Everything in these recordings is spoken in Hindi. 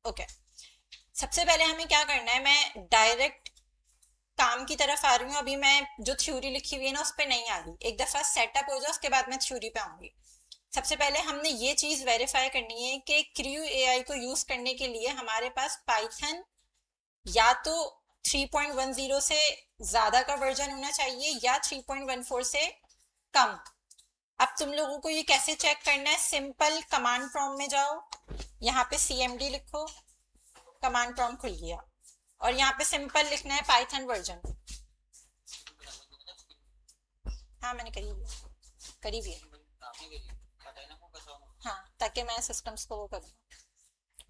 ओके, सबसे पहले हमें क्या करना है, मैं डायरेक्ट काम की तरफ आ रही हूँ। अभी मैं जो थ्योरी लिखी हुई है ना उस पर नहीं आ रही, एक दफा सेटअप हो जाए उसके बाद मैं थ्योरी पे आऊंगी। सबसे पहले हमने ये चीज वेरीफाई करनी है कि क्रू एआई को यूज करने के लिए हमारे पास पाइथन या तो 3.10 से ज्यादा का वर्जन होना चाहिए या 3.14 से कम। अब तुम लोगों को ये कैसे चेक करना है, सिंपल कमांड प्रॉम्प्ट में जाओ, यहाँ पे cmd लिखो, कमांड प्रॉम्प्ट खुल गया और यहाँ पे सिंपल लिखना है पाइथन वर्जन। हाँ मैंने करी हुई है, करी हुई है। हाँ ताकि मैं सिस्टम्स को वो करूँ,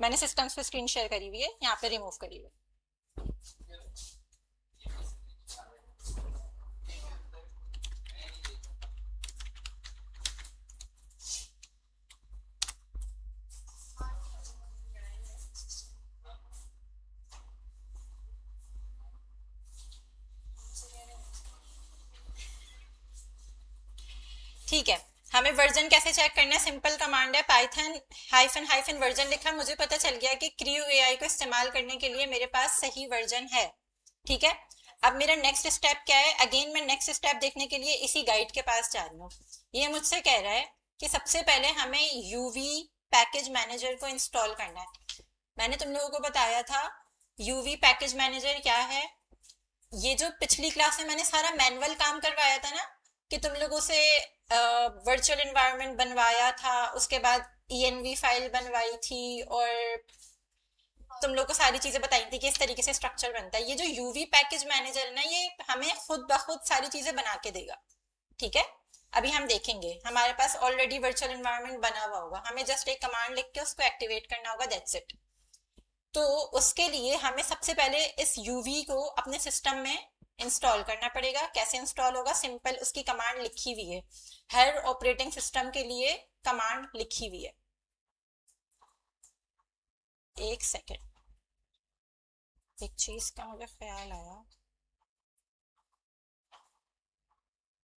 मैंने सिस्टम्स पे स्क्रीन शेयर करी हुई है, यहाँ पे रिमूव करी हुई है। ठीक है, हमें वर्जन कैसे चेक करना है, सिंपल कमांड है पाइथन हाइफन हाइफन वर्जन लिखा, मुझे पता चल गया कि क्रू एआई को इस्तेमाल करने के लिए मेरे पास सही वर्जन है। ठीक है, अब मेरा नेक्स्ट स्टेप क्या है, अगेन मैं नेक्स्ट स्टेप देखने के लिए इसी गाइड के पास जा रही हूँ। ये मुझसे कह रहा है कि सबसे पहले हमें यूवी पैकेज मैनेजर को इंस्टॉल करना है। मैंने तुम लोगों को बताया था यूवी पैकेज मैनेजर क्या है। ये जो पिछली क्लास में मैंने सारा मैनुअल काम करवाया था ना, कि तुम लोगों से वर्चुअल एनवायरनमेंट बनवाया था, उसके बाद env फाइल बनवाई थी और तुम लोग को सारी चीजें बताई थी कि इस तरीके से स्ट्रक्चर बनता है। ये जो यूवी पैकेज मैनेजर है ना, ये हमें खुद ब खुद सारी चीजें बना के देगा। ठीक है, अभी हम देखेंगे, हमारे पास ऑलरेडी वर्चुअल एनवायरनमेंट बना हुआ होगा, हमें जस्ट एक कमांड लिख के उसको एक्टिवेट करना होगा, दैट्स इट। तो उसके लिए हमें सबसे पहले इस यूवी को अपने सिस्टम में इंस्टॉल करना पड़ेगा। कैसे इंस्टॉल होगा, सिंपल उसकी कमांड लिखी हुई है, हर ऑपरेटिंग सिस्टम के लिए कमांड लिखी हुई है। एक सेकेंड, एक चीज का मुझे ख्याल आया,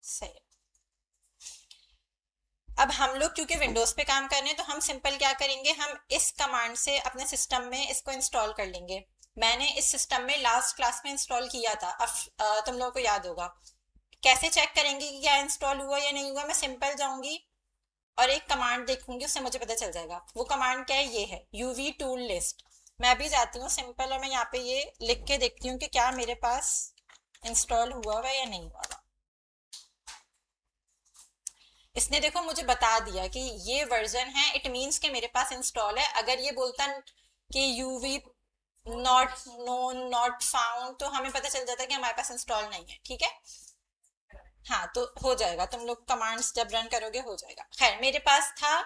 सही। अब हम लोग क्योंकि विंडोज पे काम कर रहे हैं तो हम सिंपल क्या करेंगे, हम इस कमांड से अपने सिस्टम में इसको इंस्टॉल कर लेंगे। मैंने इस सिस्टम में लास्ट क्लास में इंस्टॉल किया था, अब तुम लोगों को याद होगा। कैसे चेक करेंगे कि क्या इंस्टॉल हुआ या नहीं हुआ, मैं सिंपल जाऊंगी और एक कमांड देखूंगी, उससे मुझे पता चल जाएगा। वो कमांड क्या है, ये है यूवी टूल लिस्ट। मैं भी जाती हूँ सिंपल और मैं यहाँ पे ये लिख के देखती हूँ कि क्या मेरे पास इंस्टॉल हुआ हुआ या नहीं हुआ हुआ। इसने देखो मुझे बता दिया कि ये वर्जन है, इट मीन्स कि मेरे पास इंस्टॉल है। अगर ये बोलता कि UV not known not found तो हमें पता चल जाता कि हमारे पास इंस्टॉल नहीं है। ठीक है, हाँ तो हो जाएगा, तुम लोग कमांड्स जब रन करोगे हो जाएगा। खैर मेरे पास था,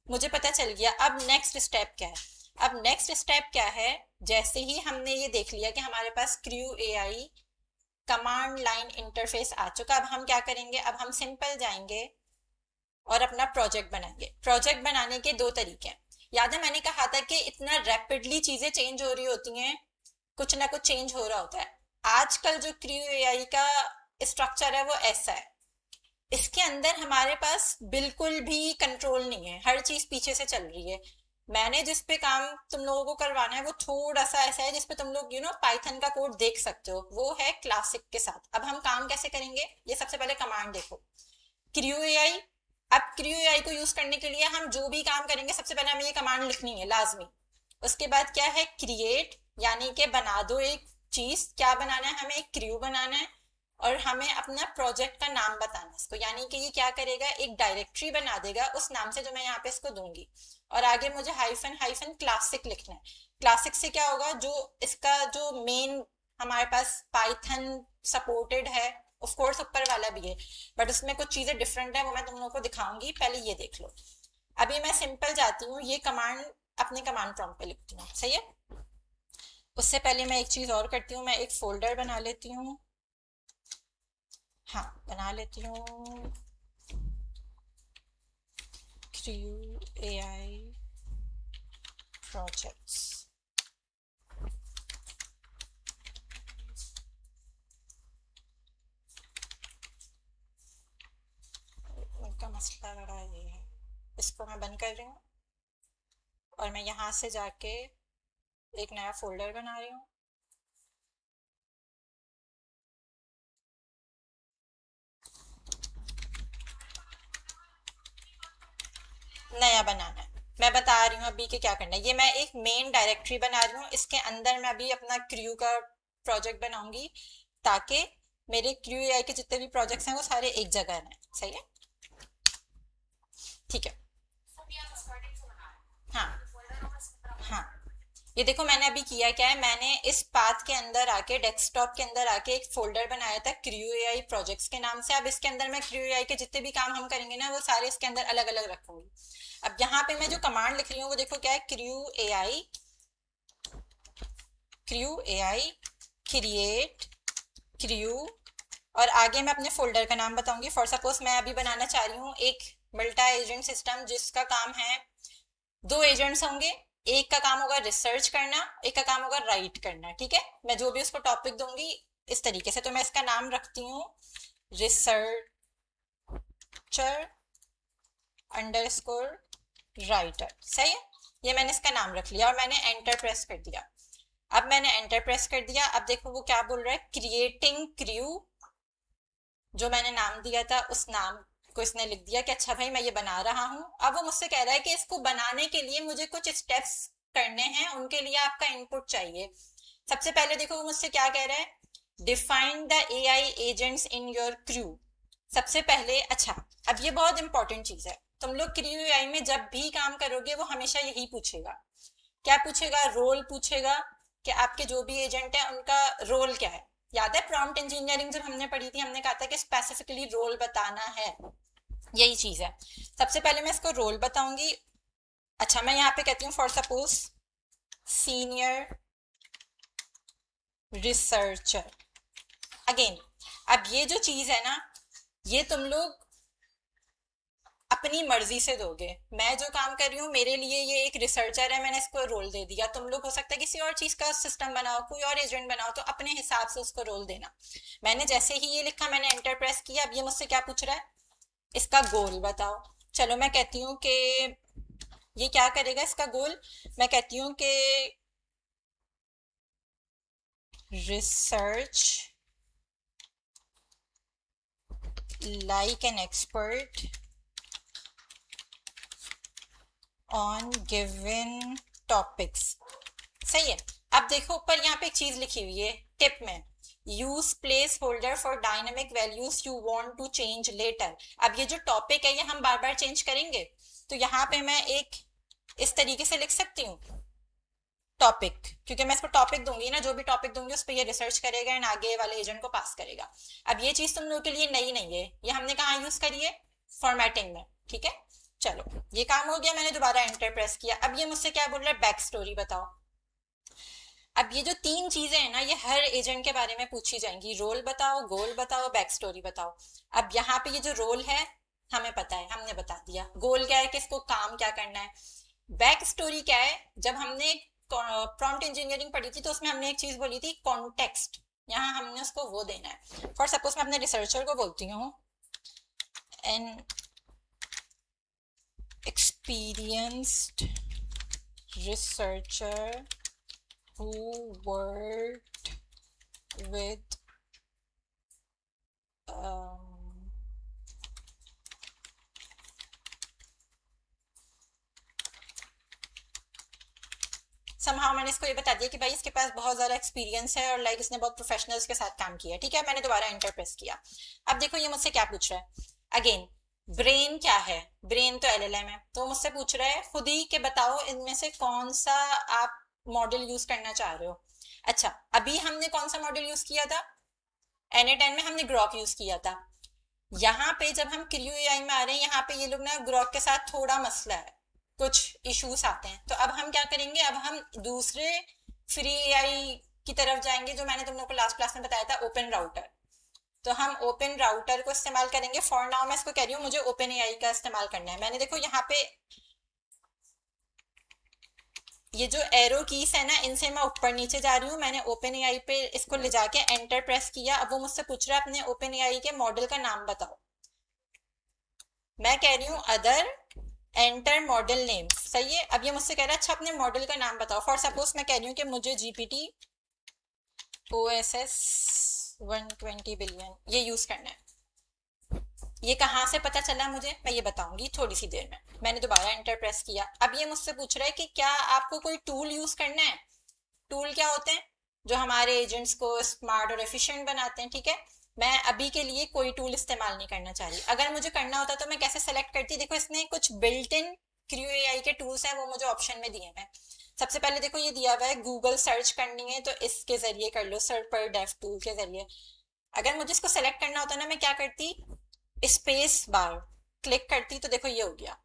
मुझे पता चल गया। अब नेक्स्ट स्टेप क्या है, अब नेक्स्ट स्टेप क्या है, जैसे ही हमने ये देख लिया कि हमारे पास crew AI command line interface आ चुका, अब हम क्या करेंगे, अब हम सिंपल जाएंगे और अपना प्रोजेक्ट बनाएंगे। प्रोजेक्ट बनाने के दो तरीके हैं। याद है मैंने कहा था कि इतना रैपिडली चीजें चेंज हो रही होती हैं, कुछ ना कुछ चेंज हो रहा होता है। आजकल जो क्रू एआई का स्ट्रक्चर है वो ऐसा है, इसके अंदर हमारे पास बिल्कुल भी कंट्रोल नहीं है, हर चीज पीछे से चल रही है। मैंने जिस पे काम तुम लोगों को करवाना है वो थोड़ा सा ऐसा है जिसपे तुम लोग पाइथन का कोड देख सकते हो, वो है क्लासिक के साथ। अब हम काम कैसे करेंगे, ये सबसे पहले कमांड देखो, क्रू एआई। अब क्रू एआई को यूज करने के लिए हम जो भी काम करेंगे सबसे पहले हमें ये कमांड लिखनी है लाजमी। उसके बाद क्या है, क्रिएट, यानी कि बना दो एक चीज। क्या बनाना है, हमें एक क्रू बनाना है और हमें अपना प्रोजेक्ट का नाम बताना है इसको, यानी कि ये क्या करेगा, एक डायरेक्टरी बना देगा उस नाम से जो मैं यहाँ पे इसको दूंगी। और आगे मुझे हाइफन हाइफन क्लासिक लिखना है। क्लासिक से क्या होगा, जो इसका जो मेन हमारे पास पाइथन सपोर्टेड है, ऑफ कोर्स ऊपर वाला भी है, बट उसमें कुछ चीजें डिफरेंट है, वो मैं तुम लोगों को दिखाऊंगी, पहले ये देख लो। अभी मैं सिंपल जाती हूँ, ये कमांड अपने कमांड प्रॉम्प्ट पे लिखती हूँ, सही है। उससे पहले मैं एक चीज और करती हूँ, मैं एक फोल्डर बना लेती हूँ। हाँ बना लेती हूँ, क्रू एआई प्रोजेक्ट्स। उनका मसला बड़ा ये है, इसको मैं बंद कर रही हूँ और मैं यहाँ से जाके एक नया फोल्डर बना रही हूँ। नया बनाना है, मैं बता रही हूँ अभी कि क्या करना है। ये मैं एक मेन डायरेक्टरी बना रही हूँ, इसके अंदर मैं अभी अपना क्रू का प्रोजेक्ट बनाऊंगी, ताकि मेरे क्रू एआई के जितने भी प्रोजेक्ट्स हैं वो सारे एक जगह रहें। सही है, ठीक है। हाँ हाँ, ये देखो मैंने अभी किया क्या है, मैंने इस पाथ के अंदर आके, डेस्कटॉप के अंदर आके एक फोल्डर बनाया था क्रू एआई प्रोजेक्ट्स के नाम से। अब इसके अंदर मैं क्रू एआई के जितने भी काम हम करेंगे ना वो सारे इसके अंदर अलग अलग रखूंगी। अब यहाँ पे मैं जो कमांड लिख रही हूँ वो देखो क्या है, क्रू एआई क्रिएट क्रू, और आगे मैं अपने फोल्डर का नाम बताऊंगी। फॉर सपोज मैं अभी बनाना चाह रही हूँ एक मल्टा एजेंट सिस्टम, जिसका काम है, दो एजेंट्स होंगे, एक का काम होगा रिसर्च करना, एक का काम होगा राइट करना। ठीक है, मैं जो भी उसको टॉपिक दूंगी इस तरीके से, तो मैं इसका नाम रखती हूँ रिसर्चर अंडरस्कोर राइटर। सही है, ये मैंने इसका नाम रख लिया और मैंने एंटर प्रेस कर दिया। अब मैंने एंटर प्रेस कर दिया, अब देखो वो क्या बोल रहा है, क्रिएटिंग क्रू, जो मैंने नाम दिया था उस नाम को इसने लिख दिया कि अच्छा भाई मैं ये बना रहा हूँ। अब वो मुझसे कह रहा है कि इसको बनाने के लिए मुझे कुछ स्टेप्स करने हैं, उनके लिए आपका इनपुट चाहिए। सबसे पहले देखो वो मुझसे क्या कह रहा है, define the AI agents in your crew. सबसे पहले, अच्छा अब ये बहुत इंपॉर्टेंट चीज है, तुम लोग क्रू एआई में जब भी काम करोगे वो हमेशा यही पूछेगा। क्या पूछेगा, रोल पूछेगा, कि आपके जो भी एजेंट है उनका रोल क्या है। याद है प्रॉम्प्ट इंजीनियरिंग जब हमने पढ़ी थी, हमने कहा था कि स्पेसिफिकली रोल बताना है, यही चीज है। सबसे पहले मैं इसको रोल बताऊंगी। अच्छा मैं यहाँ पे कहती हूँ for suppose senior researcher. Again, अब ये जो चीज है ना, ये तुम लोग अपनी मर्जी से दोगे। मैं जो काम कर रही हूँ मेरे लिए ये एक रिसर्चर है, मैंने इसको रोल दे दिया। तुम लोग हो सकता है किसी और चीज का सिस्टम बनाओ, कोई और एजेंट बनाओ, तो अपने हिसाब से उसको रोल देना। मैंने जैसे ही ये लिखा, मैंने एंटर प्रेस किया। अब ये मुझसे क्या पूछ रहा है, इसका गोल बताओ। चलो मैं कहती हूँ कि ये क्या करेगा इसका गोल, मैं कहती हूँ कि research like an expert on given topics. सही है। अब देखो ऊपर यहाँ पे एक चीज लिखी हुई है टिप में, use place holder for dynamic values you want to change later. अब ये जो टॉपिक है ये हम बार बार चेंज करेंगे, तो यहाँ पे मैं एक इस तरीके से लिख सकती हूँ टॉपिक, क्योंकि मैं इसको टॉपिक दूंगी ना, जो भी टॉपिक दूंगी उस पर ये रिसर्च करेगा एंड आगे वाले एजेंट को पास करेगा। अब ये चीज तुम लोगों के लिए नई नहीं है, ये हमने कहाँ यूज करी है, फॉर्मेटिंग में। ठीक है, चलो ये काम हो गया, मैंने दोबारा एंटर प्रेस किया। अब ये मुझसे क्या बोल रहा है, बैक स्टोरी बताओ। अब ये जो तीन चीजें हैं ना, ये हर एजेंट के बारे में पूछी जाएंगी, रोल बताओ, गोल बताओ, बैक स्टोरी बताओ। अब यहाँ पे ये जो रोल है हमें पता है, हमने बता दिया। गोल क्या है कि इसको काम क्या करना है। बैक स्टोरी क्या है, जब हमने प्रॉम्प्ट इंजीनियरिंग पढ़ी थी तो उसमें हमने एक चीज बोली थी कॉन्टेक्स्ट, यहाँ हमने उसको वो देना है। फॉर सपोज मैं अपने रिसर्चर को बोलती हूँ N experienced researcher who worked with somehow मैंने इसको ये बता दिया कि भाई इसके पास बहुत ज़्यादा एक्सपीरियंस है और लाइक इसने बहुत प्रोफेशनल्स के साथ काम किया। ठीक है, मैंने दोबारा एंटर प्रेस किया। अब देखो ये मुझसे क्या पूछ रहा है, अगेन ब्रेन क्या है, ब्रेन तो एलएलएम है, तो मुझसे पूछ रहा है खुद ही के बताओ इनमें से कौन सा आप मॉडल यूज करना चाह रहे हो। अच्छा अभी हमने कौन सा मॉडल यूज किया था, NA10 में हमने ग्रॉक यूज किया था। यहाँ पे जब हम क्रू एआई में आ रहे हैं, यहाँ पे ये लोग ना ग्रॉक के साथ थोड़ा मसला है, कुछ इश्यूज आते हैं। तो अब हम क्या करेंगे, अब हम दूसरे फ्री एआई की तरफ जाएंगे, जो मैंने तुम लोग को लास्ट क्लास में बताया था, ओपन राउटर। तो हम ओपन राउटर को इस्तेमाल करेंगे। फॉर नाउ मैं इसको कह रही हूँ मुझे ओपन एआई का इस्तेमाल करना है। मैंने देखो यहाँ पे ये जो एरो कीज है ना, इनसे मैं ऊपर नीचे जा रही हूँ। मैंने ओपन एआई पे इसको ले जाके एंटर प्रेस किया। अब वो मुझसे पूछ रहा है अपने ओपन एआई के मॉडल का नाम बताओ। मैं कह रही हूँ अदर एंटर मॉडल नेम, सही है। अब ये मुझसे कह रहा है अच्छा अपने मॉडल का नाम बताओ। फॉर सपोज मैं कह रही हूँ कि मुझे जीपीटी OSS 120 बिलियन ये यूज करना है। ये कहाँ से पता चला मुझे, मैं ये बताऊंगी थोड़ी सी देर में। मैंने दोबारा एंटर प्रेस किया। अब ये मुझसे पूछ रहा है कि क्या आपको कोई टूल यूज करना है। टूल क्या होते हैं, जो हमारे एजेंट्स को स्मार्ट और एफिशिएंट बनाते हैं, ठीक है। मैं अभी के लिए कोई टूल इस्तेमाल नहीं करना चाह रही। अगर मुझे करना होता तो मैं कैसे सेलेक्ट करती, देखो इसने कुछ बिल्ट इन क्रू एआई के टूल्स हैं वो मुझे ऑप्शन में दिए हैं। सबसे पहले देखो ये दिया हुआ है गूगल सर्च करनी है तो इसके जरिए कर लो, सर्च पर डेव टूल के जरिए। अगर मुझे इसको सेलेक्ट करना होता ना मैं क्या करती, स्पेस बार क्लिक करती तो देखो ये हो गया।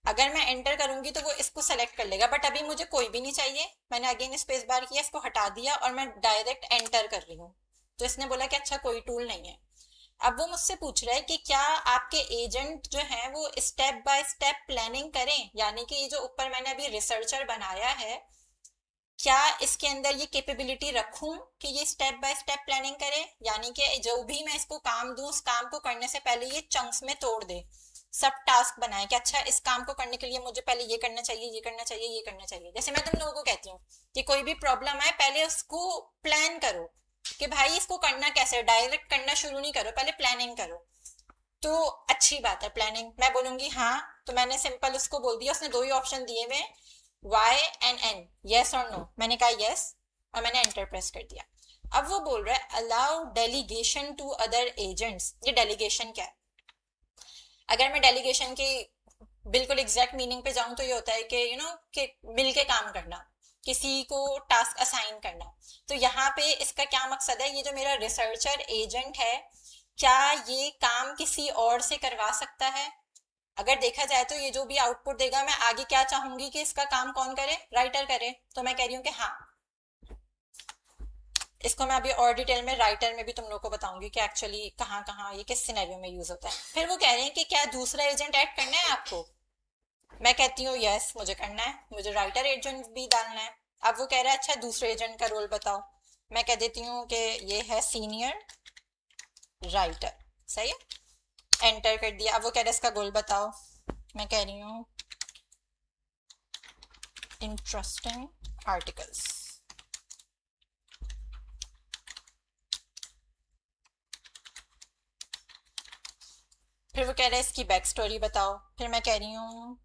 अगर मैं एंटर करूंगी तो वो इसको सेलेक्ट कर लेगा, बट अभी मुझे कोई भी नहीं चाहिए। मैंने अगेन स्पेस बार किया, इसको हटा दिया और मैं डायरेक्ट एंटर कर रही हूँ। तो इसने बोला कि अच्छा कोई टूल नहीं है। अब वो मुझसे पूछ रहा है कि क्या आपके एजेंट जो हैं वो स्टेप बाय स्टेप प्लानिंग करें, यानी कि ये जो ऊपर मैंने अभी रिसर्चर बनाया है क्या इसके अंदर ये कैपेबिलिटी रखूं कि ये स्टेप बाय स्टेप प्लानिंग करे, यानी कि जो भी मैं इसको काम दूं उस काम को करने से पहले ये चंक्स में तोड़ दे, सब टास्क बनाए कि अच्छा इस काम को करने के लिए मुझे पहले ये करना चाहिए, ये करना चाहिए, ये करना चाहिए। जैसे मैं तुम लोगों को कहती हूँ कि कोई भी प्रॉब्लम आए पहले उसको प्लान करो कि भाई इसको करना कैसे, डायरेक्ट करना शुरू नहीं करो, पहले प्लानिंग करो। तो अच्छी बात है प्लानिंग, मैं बोलूंगी हाँ। तो मैंने सिंपल उसको बोल दिया, उसने दो ही ऑप्शन दिए हुए, वाई एंड एन, यस और नो। मैंने कहा यस और मैंने एंटर प्रेस कर दिया। अब वो बोल रहा है allow delegation to other agents. ये डेलीगेशन क्या है, अगर मैं डेलीगेशन की बिल्कुल एग्जैक्ट मीनिंग पे जाऊं तो ये होता है कि कि मिल के काम करना, किसी को टास्क असाइन करना। तो यहाँ पे इसका क्या मकसद है, ये जो मेरा रिसर्चर एजेंट है क्या ये काम किसी और से करवा सकता है। अगर देखा जाए तो ये जो भी आउटपुट देगा मैं आगे क्या चाहूंगी कि इसका काम कौन करे, राइटर करे। तो मैं कह रही हूँ कि हाँ। इसको मैं अभी और डिटेल में राइटर में भी तुम लोग को बताऊंगी कि एक्चुअली कहाँ कहाँ ये किस सिनेरियो में यूज होता है। फिर वो कह रहे हैं कि क्या दूसरा एजेंट ऐड करना है आपको। मैं कहती हूँ यस मुझे करना है, मुझे राइटर एजेंट भी डालना है। अब वो कह रहा है अच्छा दूसरे एजेंट का रोल बताओ। मैं कह देती हूँ कि ये है सीनियर राइटर, सही है। एंटर कर दिया। अब वो कह रहा है इसका गोल बताओ। मैं कह रही हूँ इंटरेस्टिंग आर्टिकल्स। फिर वो कह रहा है इसकी बैक स्टोरी बताओ। फिर मैं कह रही हूँ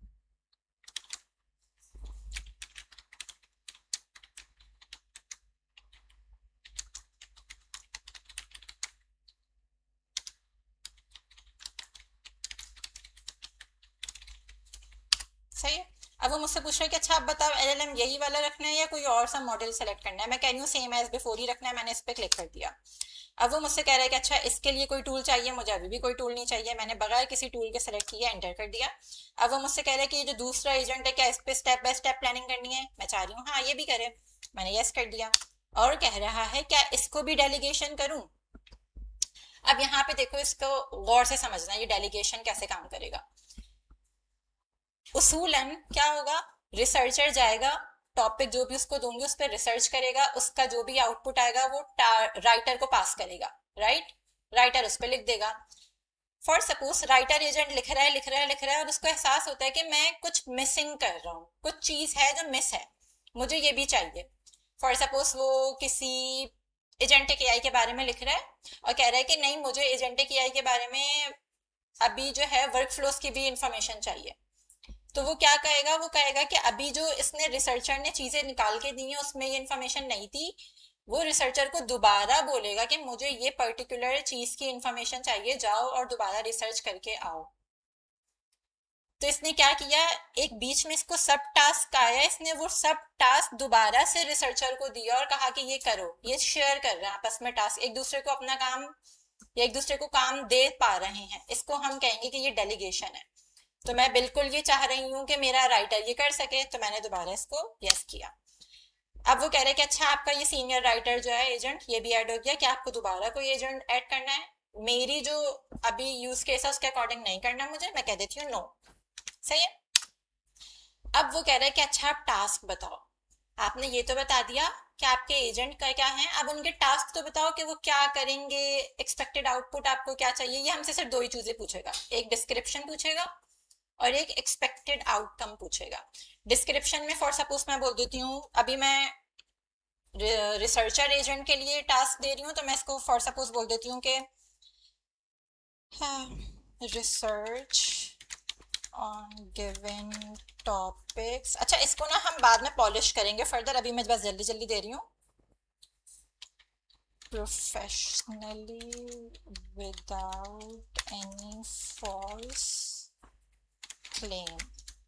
सही है। अब वो मुझसे पूछ रहे हैं कि अच्छा आप बताओ LLM यही वाला रखना है या कोई और सा मॉडल सेलेक्ट करना है। मैं कह रही हूँ सेम एज बिफोर ही रखना है। मैंने इस पर क्लिक कर दिया। अब वो मुझसे कह रहा है कि अच्छा इसके लिए कोई टूल चाहिए, मुझे अभी भी कोई टूल नहीं चाहिए। मैंने बगैर किसी टूल के सेलेक्ट किया, एंटर कर दिया। अब वो मुझसे कह रहा है कि ये जो दूसरा एजेंट है क्या इस पे स्टेप बाय स्टेप प्लानिंग करनी है। मैं चाह रही हूँ हाँ ये भी करे। मैंने यस कर दिया। और कह रहा है क्या इसको भी डेलीगेशन करूं। अब यहाँ पे देखो इसको गौर से समझना ये डेलीगेशन कैसे काम करेगा। उसूलन क्या होगा, रिसर्चर जाएगा, टॉपिक जो भी उसको दूंगी उस पर रिसर्च करेगा, उसका जो भी आउटपुट आएगा वो राइटर को पास करेगा, राइट। राइटर उस पर लिख देगा। फॉर सपोज राइटर एजेंट लिख रहा है लिख रहा है लिख रहा है और उसको एहसास होता है कि मैं कुछ मिसिंग कर रहा हूँ, कुछ चीज है जो मिस है, मुझे ये भी चाहिए। फॉर सपोज वो किसी एजेंटिक एआई के बारे में लिख रहा है और कह रहा है कि नहीं मुझे एजेंटिक एआई के बारे में अभी जो है वर्क फ्लोस की भी इंफॉर्मेशन चाहिए। तो वो क्या कहेगा, वो कहेगा कि अभी जो इसने रिसर्चर ने चीजें निकाल के दी हैं उसमें ये इन्फॉर्मेशन नहीं थी। वो रिसर्चर को दोबारा बोलेगा कि मुझे ये पर्टिकुलर चीज की इंफॉर्मेशन चाहिए, जाओ और दोबारा रिसर्च करके आओ। तो इसने क्या किया, एक बीच में इसको सब टास्क आया, इसने वो सब टास्क दोबारा से रिसर्चर को दिया और कहा कि ये करो। ये शेयर कर रहे हैं आपस में टास्क, एक दूसरे को अपना काम या एक दूसरे को काम दे पा रहे हैं। इसको हम कहेंगे कि ये डेलीगेशन है। तो मैं बिल्कुल ये चाह रही हूँ कि मेरा राइटर ये कर सके, तो मैंने दोबारा इसको यस किया। अब वो कह रहे हैं कि अच्छा आपका ये सीनियर राइटर जो है एजेंट ये भी ऐड हो गया, क्या आपको दोबारा कोई एजेंट ऐड करना है। मेरी जो अभी यूज केस है उसके अकॉर्डिंग नहीं करना मुझे, मैं कह देती हूँ नो, सही है। अब वो कह रहा है कि अच्छा आप टास्क बताओ। आपने ये तो बता दिया कि आपके एजेंट का क्या है, अब उनके टास्क तो बताओ कि वो क्या करेंगे, एक्सपेक्टेड आउटपुट आपको क्या चाहिए। ये हमसे सिर्फ दो ही चीजें पूछेगा, एक डिस्क्रिप्शन पूछेगा और एक एक्सपेक्टेड आउटकम पूछेगा। डिस्क्रिप्शन में फॉर सपोज मैं बोल देती हूँ, अभी मैं रिसर्चर एजेंट के लिए टास्क दे रही हूँ, तो मैं इसको फॉर सपोज बोल देती हूँ कि रिसर्च ऑन गिवन टॉपिक्स। अच्छा, इसको ना हम बाद में पॉलिश करेंगे फर्दर, अभी मैं बस जल्दी जल्दी दे रही हूँ। Professionally without any false claim.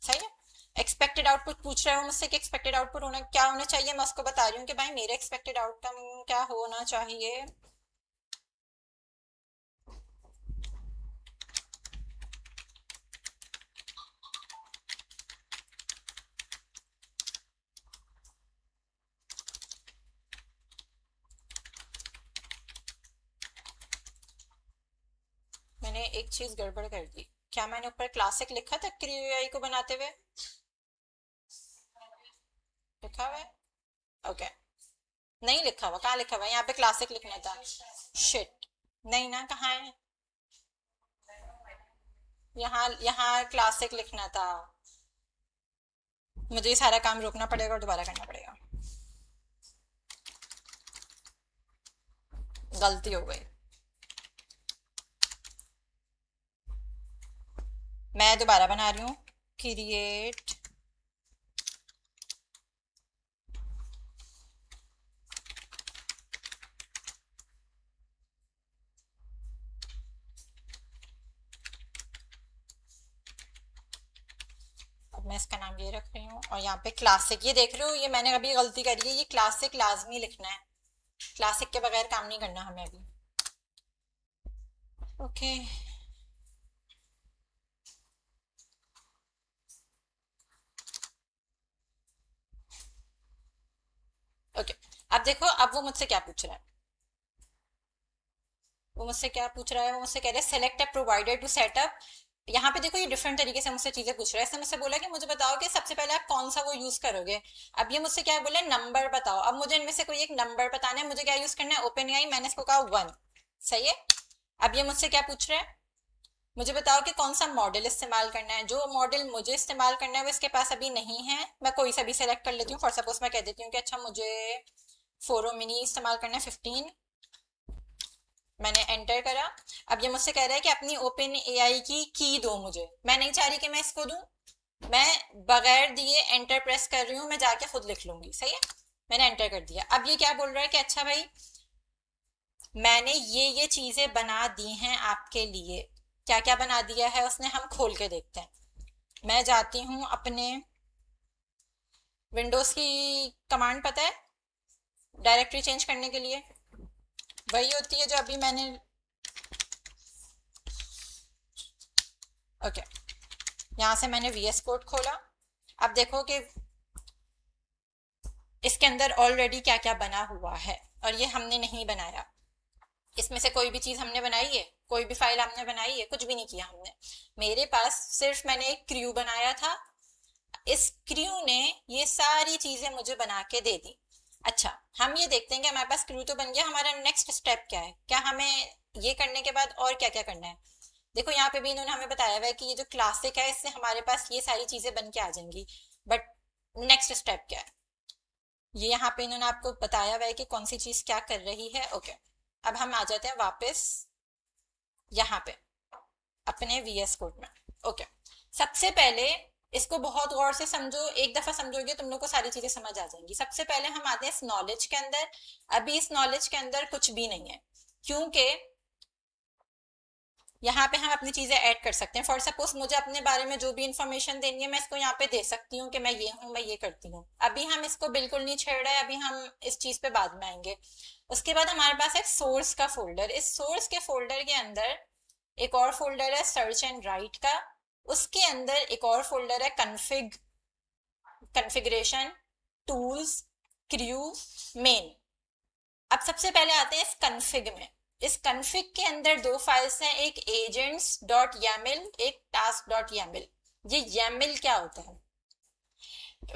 सही है। एक्सपेक्टेड आउटपुट पूछ रहे हो मुझसे कि एक्सपेक्टेड आउटपुट होना क्या होना चाहिए, मैं उसको बता रही हूँ कि भाई मेरे एक्सपेक्टेड आउटकम क्या होना चाहिए। मैंने एक चीज गड़बड़ कर दी। क्या मैंने ऊपर क्लासिक लिखा था क्यूआई को बनाते हुए? लिखा हुआ है? ओके। नहीं लिखा हुआ, कहाँ लिखा हुआ है? यहाँ पे क्लासिक लिखना था। शिट। नहीं ना, कहाँ है? यहाँ यहाँ क्लासिक लिखना था। मुझे ये सारा काम रोकना पड़ेगा और दोबारा करना पड़ेगा। गलती हो गई। मैं दोबारा बना रही हूँ। क्रिएट मैं इसका नाम ये रख रही हूँ और यहाँ पे क्लासिक, ये देख रहे हो, ये मैंने अभी गलती करी है, ये क्लासिक लाजमी लिखना है। क्लासिक के बगैर काम नहीं करना हमें अभी। ओके। ओके, अब देखो, अब वो मुझसे क्या पूछ रहा है। वो मुझसे क्या पूछ रहा है? वो मुझसे कह रहा है select a provider to set up. यहाँ पे देखो, ये डिफरेंट तरीके से मुझसे चीजें पूछ रहा है। इसने मुझसे बोला कि मुझे बताओ कि सबसे पहले आप कौन सा वो यूज करोगे। अब ये मुझसे क्या बोला, नंबर बताओ। अब मुझे इनमें से कोई एक नंबर बताना है, मुझे क्या यूज करना है? Open AI. मैंने इसको कहा 1। सही है। अब ये मुझसे क्या पूछ रहा है, मुझे बताओ कि कौन सा मॉडल इस्तेमाल करना है। जो मॉडल मुझे इस्तेमाल करना है वो इसके पास अभी नहीं है। मैं कोई सा भी सेलेक्ट कर लेती हूँ। फॉर सपोज मैं कह देती हूँ कि अच्छा मुझे फोरो मिनी इस्तेमाल करना है 15। मैंने एंटर करा। अब ये मुझसे कह रहा है कि अपनी ओपन एआई की दो मुझे। मैं नहीं चाह रही कि मैं इसको दूं, मैं बगैर दिए एंटर प्रेस कर रही हूँ, मैं जाके खुद लिख लूंगी। सही है। मैंने एंटर कर दिया। अब ये क्या बोल रहा है कि अच्छा भाई मैंने ये चीजें बना दी हैं आपके लिए। क्या क्या बना दिया है उसने, हम खोल के देखते हैं। मैं जाती हूँ अपने विंडोज की कमांड, पता है डायरेक्टरी चेंज करने के लिए वही होती है जो अभी मैंने। ओके, यहाँ से मैंने वीएस कोड खोला। अब देखो कि इसके अंदर ऑलरेडी क्या क्या बना हुआ है और ये हमने नहीं बनाया। इसमें से कोई भी चीज हमने बनाई है? कोई भी फाइल हमने बनाई है? कुछ भी नहीं किया हमने। मेरे पास सिर्फ मैंने एक क्रू बनाया था। इस क्रू ने ये सारी चीजें मुझे बना के दे दी। अच्छा, हम ये देखते हैं कि हमारे पास क्रू तो बन गया, हमारा नेक्स्ट स्टेप क्या है, क्या हमें ये करने के बाद और क्या क्या करना है। देखो यहाँ पे भी इन्होंने हमें बताया हुआ है कि ये जो क्लासिक है इससे हमारे पास ये सारी चीजें बन के आ जाएंगी। बट नेक्स्ट स्टेप क्या है, ये यहाँ पे इन्होंने आपको बताया हुआ है कि कौन सी चीज क्या कर रही है। ओके, अब हम आ जाते हैं वापस यहाँ पे अपने वीएस कोड में। ओके, सबसे पहले इसको बहुत गौर से समझो, एक दफा समझोगे तुम लोग को सारी चीजें समझ आ जाएंगी। सबसे पहले हम आते हैं इस नॉलेज के अंदर। अभी इस नॉलेज के अंदर कुछ भी नहीं है, क्योंकि यहाँ पे हम अपनी चीजें ऐड कर सकते हैं। फॉर सपोज मुझे अपने बारे में जो भी इंफॉर्मेशन देनी है मैं इसको यहाँ पे दे सकती हूँ कि मैं ये हूँ, मैं ये करती हूँ। अभी हम इसको बिल्कुल नहीं छेड़ रहे, अभी हम इस चीज पे बाद में आएंगे। उसके बाद हमारे पास है सोर्स का फोल्डर। इस सोर्स के फोल्डर के अंदर एक और फोल्डर है सर्च एंड राइट का। उसके अंदर एक और फोल्डर है कन्फिग्रेशन, टूल्स, क्रू, मेन। अब सबसे पहले आते हैं इस कन्फिग में। इस कन्फिग के अंदर दो फाइल्स हैं, एक एजेंट्स डॉट यामिल, एक टास्क डॉट यामिल। ये यामिल क्या होता है?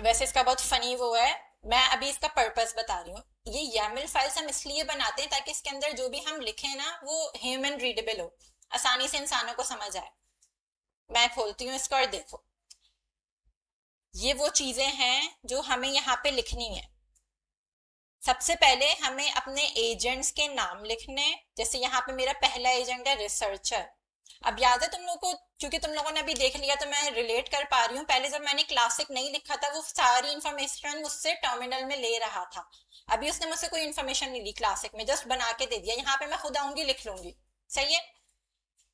वैसे इसका बहुत फनी वो है, मैं अभी इसका पर्पस बता रही हूँ। ये यामिल फाइल्स हम इसलिए बनाते हैं ताकि इसके अंदर जो भी हम लिखें ना वो ह्यूमन रीडेबल हो, आसानी से इंसानों को समझ आए। मैं खोलती हूँ इसको और देखो, ये वो चीजें हैं जो हमें यहाँ पे लिखनी है। सबसे पहले हमें अपने एजेंट्स के नाम लिखने, जैसे यहाँ पे मेरा पहला एजेंट है रिसर्चर। अब याद है तुम लोग को, क्योंकि तुम लोगों ने अभी देख लिया तो मैं रिलेट कर पा रही हूँ, पहले जब मैंने क्लासिक नहीं लिखा था वो सारी इन्फॉर्मेशन मुझसे टर्मिनल में ले रहा था। अभी उसने मुझसे कोई इन्फॉर्मेशन नहीं ली क्लासिक में, जस्ट बना के दे दिया, यहाँ पे मैं खुद आऊंगी लिख लूंगी। सही है।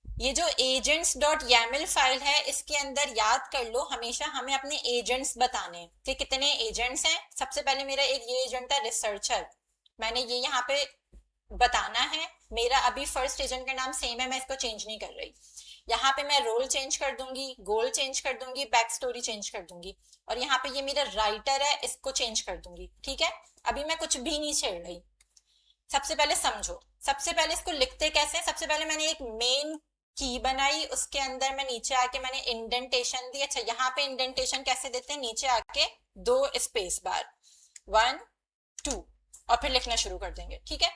ये जो एजेंट्स डॉट YAML फाइल है, इसके अंदर याद कर लो हमेशा हमें अपने एजेंट्स बताने कि कितने एजेंट्स हैं। सबसे पहले मेरा एक ये एजेंट था रिसर्चर, मैंने ये यहाँ पे बताना है। मेरा अभी फर्स्ट एजेंट का नाम सेम है, मैं इसको चेंज नहीं कर रही। यहाँ पे मैं रोल चेंज कर दूंगी, गोल चेंज कर दूंगी, बैक स्टोरी चेंज कर दूंगी, और यहाँ पे ये मेरा राइटर है, इसको चेंज कर दूंगी। ठीक है, अभी मैं कुछ भी नहीं छेड़ रही। सबसे पहले समझो, सबसे पहले इसको लिखते कैसे। सबसे पहले मैंने एक मेन की बनाई, उसके अंदर मैं नीचे आके मैंने इंडेंटेशन दी। अच्छा, यहाँ पे इंडेंटेशन कैसे देते हैं, नीचे आके 2 स्पेस बार, 1 2, और फिर लिखना शुरू कर देंगे। ठीक है,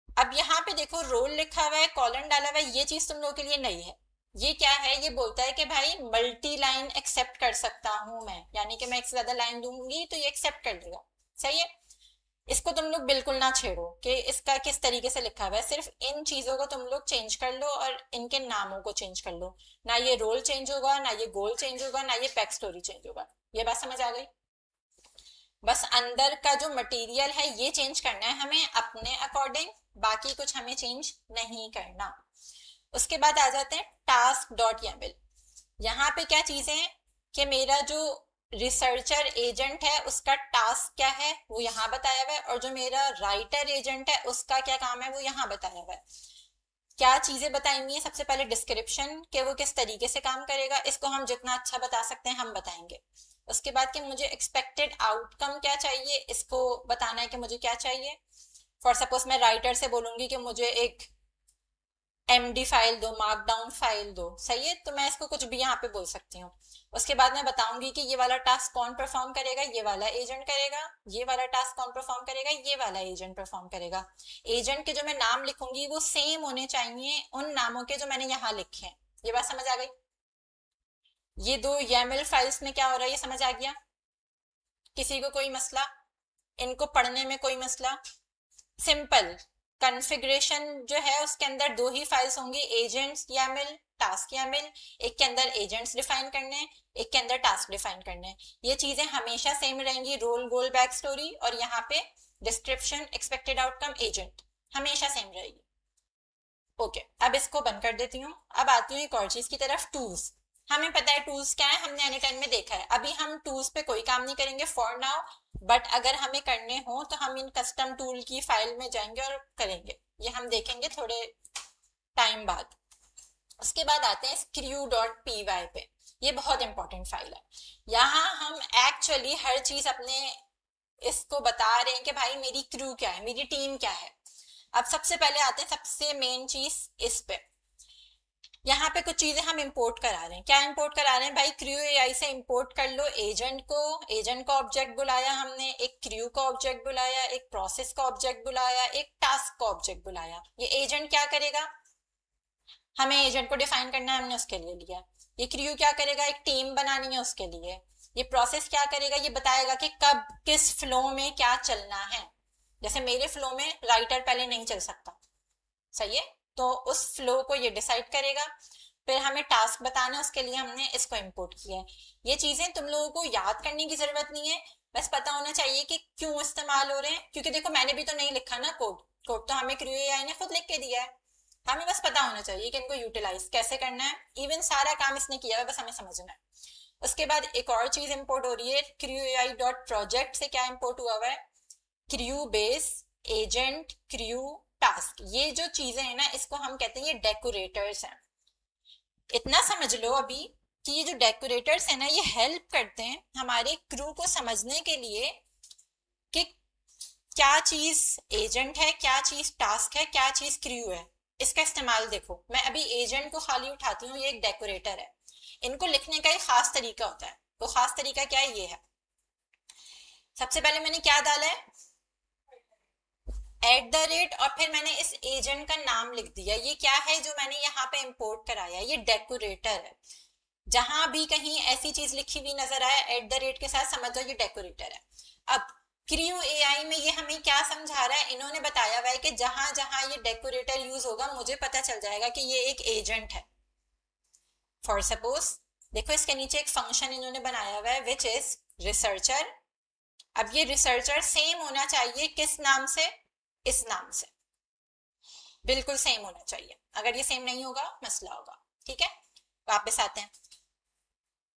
अब यहाँ पे देखो रोल लिखा हुआ है, कॉलन डाला हुआ है, ये चीज तुम लोगों के लिए नई है। ये क्या है, ये बोलता है कि भाई मल्टी लाइन एक्सेप्ट कर सकता हूं मैं, यानी कि मैं एक से ज्यादा लाइन दूंगी तो ये एक्सेप्ट कर लेगा। सही है, इसको तुम लोग बिल्कुल ना छेड़ो कि इसका किस तरीके से लिखा हुआ है, सिर्फ इन चीजों को तुम लोग चेंज कर लो और इनके नामों को चेंज कर लो। ना ये रोल चेंज होगा, ना ये गोल चेंज होगा, ना ये बैक स्टोरी चेंज होगा। ये बात समझ आ गई। बस अंदर का जो मटेरियल है ये चेंज करना है हमें अपने अकॉर्डिंग, बाकी कुछ हमें चेंज नहीं करना। उसके बाद आ जाते हैं टास्क डॉट YAML। यहाँ पे क्या चीजें हैं कि मेरा जो रिसर्चर एजेंट है उसका टास्क क्या है वो यहाँ बताया हुआ है, और जो मेरा राइटर एजेंट है उसका क्या काम है वो यहाँ बताया हुआ है। क्या चीजें बताएंगी, सबसे पहले डिस्क्रिप्शन कि वो किस तरीके से काम करेगा, इसको हम जितना अच्छा बता सकते हैं हम बताएंगे। उसके बाद कि मुझे एक्सपेक्टेड आउटकम क्या चाहिए, इसको बताना है कि मुझे क्या चाहिए। फॉर सपोज मैं राइटर से बोलूंगी कि मुझे एक MD फाइल दो, मार्कडाउन फाइल दो। सही है, तो मैं इसको कुछ भी यहाँ पे बोल सकती हूँ। उसके बाद मैं बताऊंगी कि ये वाला टास्क कौन परफॉर्म करेगा, ये वाला एजेंट करेगा। ये वाला टास्क कौन परफॉर्म करेगा, ये वाला एजेंट परफॉर्म करेगा। एजेंट के जो मैं नाम लिखूंगी वो सेम होने चाहिए उन नामों के जो मैंने यहाँ लिखे हैं। ये बात समझ आ गई। ये 2 YAML फाइल्स में क्या हो रहा है ये समझ आ गया। किसी को कोई मसला, इनको पढ़ने में कोई मसला। सिंपल कॉन्फ़िगरेशन जो है उसके अंदर 2 ही फाइल्स होंगी, एजेंट्स YAML, टास्क YAML। एक के अंदर एजेंट्स डिफाइन करने, एक के अंदर टास्क डिफाइन करने। ये चीजें हमेशा सेम रहेंगी, रोल गोल बैक स्टोरी, और यहाँ पे डिस्क्रिप्शन एक्सपेक्टेड आउटकम एजेंट हमेशा सेम रहेगी। ओके, अब इसको बंद कर देती हूँ। अब आती हूँ एक और चीज की तरफ, टूल्स। हमें पता है टूल्स क्या है, हमने N10 में देखा है। अभी हम टूल्स पे कोई काम नहीं करेंगे फॉर नाउ, बट अगर हमें करने हो तो हम इन कस्टम टूल की फाइल में जाएंगे और करेंगे। ये हम देखेंगे थोड़े टाइम बाद। उसके बाद आते हैं screw.py पे। ये बहुत इंपॉर्टेंट फाइल है। यहाँ हम एक्चुअली हर चीज अपने इसको बता रहे हैं कि भाई मेरी क्रू क्या है, मेरी टीम क्या है। अब सबसे पहले आते हैं सबसे मेन चीज इस पे। यहाँ पे कुछ चीजें हम इंपोर्ट करा रहे हैं। क्या इंपोर्ट करा रहे हैं भाई, क्रू AI से इंपोर्ट कर लो एजेंट को। एजेंट का ऑब्जेक्ट बुलाया हमने, एक क्रू का ऑब्जेक्ट बुलाया, एक प्रोसेस का ऑब्जेक्ट बुलाया, एक टास्क का ऑब्जेक्ट बुलाया। ये एजेंट क्या करेगा, हमें एजेंट को डिफाइन करना है, हमने उसके लिए लिया। ये क्रू क्या करेगा, एक टीम बनानी है उसके लिए। ये प्रोसेस क्या करेगा, ये बताएगा कि कब किस फ्लो में क्या चलना है। जैसे मेरे फ्लो में राइटर पहले नहीं चल सकता, सही है, तो उस फ्लो को ये डिसाइड करेगा। फिर हमें टास्क बताना है, उसके लिए हमने इसको इंपोर्ट किया है। ये चीजें तुम लोगों को याद करने की जरूरत नहीं है, बस पता होना चाहिए कि क्यों इस्तेमाल हो रहे हैं। क्योंकि देखो मैंने भी तो नहीं लिखा ना कोड, कोड तो हमें क्रू AI ने खुद लिख के दिया है। हमें बस पता होना चाहिए कि इनको यूटिलाइज कैसे करना है। इवन सारा काम इसने किया है, बस हमें समझना है। उसके बाद एक और चीज इंपोर्ट हो रही है, crew.ai.project से क्या इंपोर्ट हुआ हुआ है, crew base, agent, crew, task. ये जो चीजें हैं ना, इसको हम कहते हैं ये डेकोरेटर्स हैं। इतना समझ लो अभी कि ये जो डेकोरेटर्स हैं ना, ये हेल्प करते हैं हमारे क्रू को समझने के लिए कि क्या चीज एजेंट है, क्या चीज टास्क है, क्या चीज क्रू है। इसका इस्तेमाल देखो, मैं अभी एजेंट को खाली उठाती हूँ, ये एक डेकोरेटर है। इनको लिखने का एक खास तरीका होता है, वो खास तरीका क्या है, ये है। सबसे पहले मैंने क्या डाला है, एट द रेट और फिर मैंने इस एजेंट का नाम लिख दिया। ये क्या है जो मैंने यहाँ पे इंपोर्ट कराया, ये डेकोरेटर है। जहां भी कहीं ऐसी चीज लिखी हुई नजर आए एट द रेट के साथ, समझ जाओ ये डेकोरेटर है। अब क्रियो एआई में ये हमें क्या समझा रहा है, इन्होंने बताया हुआ है कि जहां जहां ये डेकोरेटर यूज होगा मुझे पता चल जाएगा कि ये एक एजेंट है। फॉर सपोज देखो इसके नीचे एक फंक्शन इन्होंने बनाया हुआ है विच इज रिसर्चर। अब ये रिसर्चर सेम होना चाहिए किस नाम से, इस नाम से बिल्कुल सेम होना चाहिए। अगर ये सेम नहीं होगा मसला होगा। ठीक है, वापस आते हैं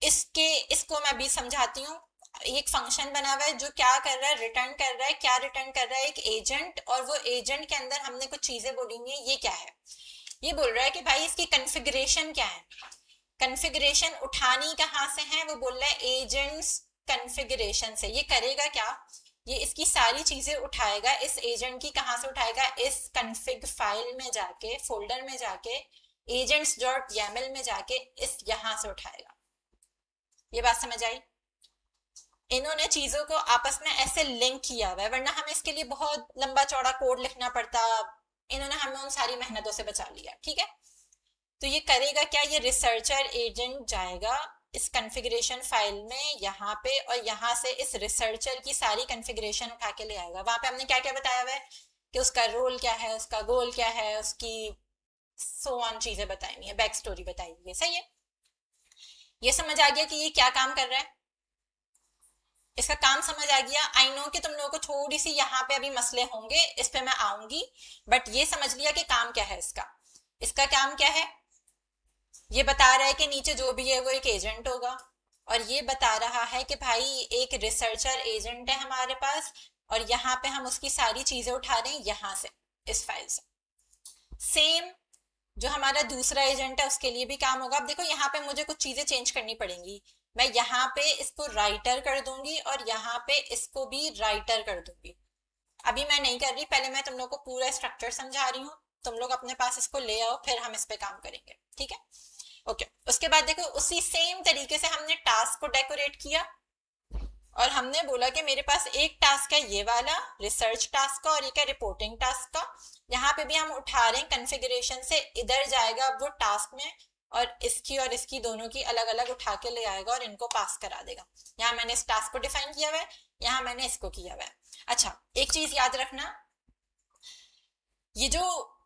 इसको मैं भी समझाती हूँ। एक फंक्शन बना हुआ है जो क्या कर रहा है, रिटर्न कर रहा है। क्या रिटर्न कर रहा है, एक एजेंट। और वो एजेंट के अंदर हमने कुछ चीजें बोलेंगे। ये क्या है, ये बोल रहा है कि भाई इसकी कॉन्फ़िगरेशन क्या है। कॉन्फ़िगरेशन उठानी कहाँ से है, वो बोल रहा है एजेंट्स कॉन्फ़िगरेशन से। ये करेगा क्या, ये इसकी सारी चीजें उठाएगा। इस एजेंट की कहाँ से उठाएगा, इस कॉन्फ़िग फाइल में जाके, फोल्डर में जाके, एजेंट्स डॉट YAML में जाके इस यहां से उठाएगा। ये बात समझ आई। इन्होंने चीजों को आपस में ऐसे लिंक किया हुआ है, वरना हमें इसके लिए बहुत लंबा चौड़ा कोड लिखना पड़ता। इन्होंने हमें उन सारी मेहनतों से बचा लिया। ठीक है, तो ये करेगा क्या, ये रिसर्चर एजेंट जाएगा इस कॉन्फ़िगरेशन फाइल में यहाँ पे, और यहाँ से इस रिसर्चर की सारी कॉन्फ़िगरेशन उठा के ले आएगा। वहां पे हमने क्या क्या बताया हुआ है कि उसका रोल क्या है, उसका गोल क्या है, उसकी सो ऑन चीजें बताई हुई है, बैक स्टोरी बताई हुई है। सही है, ये समझ आ गया कि ये क्या काम कर रहा है, इसका काम समझ आ गया। आई नो कि तुम लोगों को थोड़ी सी यहाँ पे अभी मसले होंगे, इस पे मैं आऊंगी, बट ये समझ लिया कि काम क्या है इसका। इसका काम क्या है, ये बता रहा है कि नीचे जो भी है वो एक एजेंट होगा, और ये बता रहा है कि भाई एक रिसर्चर एजेंट है हमारे पास, और यहाँ पे हम उसकी सारी चीजें उठा रहे हैं यहाँ से, इस फाइल से। सेम जो हमारा दूसरा एजेंट है उसके लिए भी काम होगा। अब देखो यहाँ पे मुझे कुछ चीजें चेंज करनी पड़ेंगी। मैं यहाँ पे इसको राइटर कर दूंगी और यहाँ पे इसको भी राइटर कर दूंगी। अभी मैं नहीं कर रही, पहले मैं तुम लोग को पूरा स्ट्रक्चर समझा रही हूँ। तुम लोग अपने पास इसको ले आओ, फिर हम इस पे काम करेंगे। ठीक है, ओके। उसके बाद देखो उसी सेम तरीके से हमने टास्क को डेकोरेट किया, और हमने बोला कि मेरे पास एक टास्क है ये वाला रिसर्च टास्क का, और एक है रिपोर्टिंग टास्क का। यहाँ पे भी हम उठा रहे हैं कॉन्फ़िगरेशन से, इधर जाएगा अब वो टास्क में, और इसकी दोनों की अलग अलग उठा के ले आएगा और इनको पास करा देगा। यहाँ मैंने इस टास्क को डिफाइन किया हुआ है, यहाँ मैंने इसको किया हुआ है। अच्छा, एक चीज याद रखना, ये जो